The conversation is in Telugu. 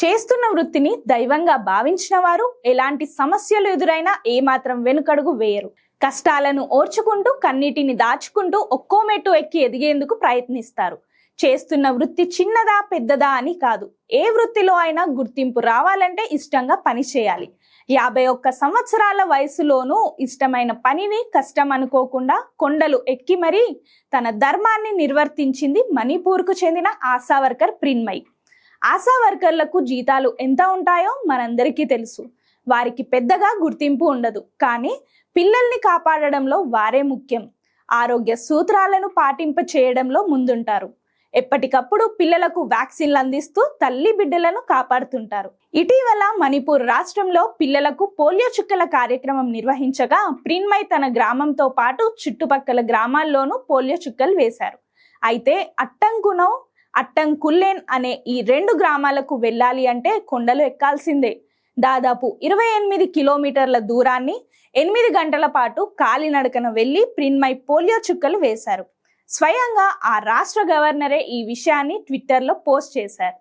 చేస్తున్న వృత్తిని దైవంగా భావించిన వారు ఎలాంటి సమస్యలు ఎదురైనా ఏమాత్రం వెనుకడుగు వేయరు. కష్టాలను ఓర్చుకుంటూ కన్నీటిని దాచుకుంటూ ఒక్కో మెట్టు ఎక్కి ఎదిగేందుకు ప్రయత్నిస్తారు. చేస్తున్న వృత్తి చిన్నదా పెద్దదా అని కాదు, ఏ వృత్తిలో అయినా గుర్తింపు రావాలంటే ఇష్టంగా పని చేయాలి. 51 సంవత్సరాల వయసులోనూ ఇష్టమైన పనిని కష్టం అనుకోకుండా కొండలు ఎక్కి మరీ తన ధర్మాన్ని నిర్వర్తించింది మణిపూర్కు చెందిన ఆశా వర్కర్ ప్రిన్మయి. ఆశా వర్కర్లకు జీతాలు ఎంత ఉంటాయో మనందరికీ తెలుసు. వారికి పెద్దగా గుర్తింపు ఉండదు, కానీ పిల్లల్ని కాపాడడంలో వారే ముఖ్యం. ఆరోగ్య సూత్రాలను పాటింప చేయడంలో ముందుంటారు. ఎప్పటికప్పుడు పిల్లలకు వ్యాక్సిన్లు అందిస్తూ తల్లి బిడ్డలను కాపాడుతుంటారు. ఇటీవల మణిపూర్ రాష్ట్రంలో పిల్లలకు పోలియో చుక్కల కార్యక్రమం నిర్వహించగా ప్రిన్మయి తన గ్రామంతో పాటు చుట్టుపక్కల గ్రామాల్లోనూ పోలియో చుక్కలు వేశారు. అయితే అట్టంకునో అట్టంకుల్లేన్ అనే ఈ 2 గ్రామాలకు వెళ్ళాలి అంటే కొండలు ఎక్కాల్సిందే. దాదాపు 28 కిలోమీటర్ల దూరాన్ని 8 గంటల పాటు కాలినడకన వెళ్లి ప్రిన్మయి పోలియో చుక్కలు వేశారు. స్వయంగా ఆ రాష్ట్ర గవర్నరే ఈ విషయాన్ని ట్విట్టర్లో పోస్ట్ చేశారు.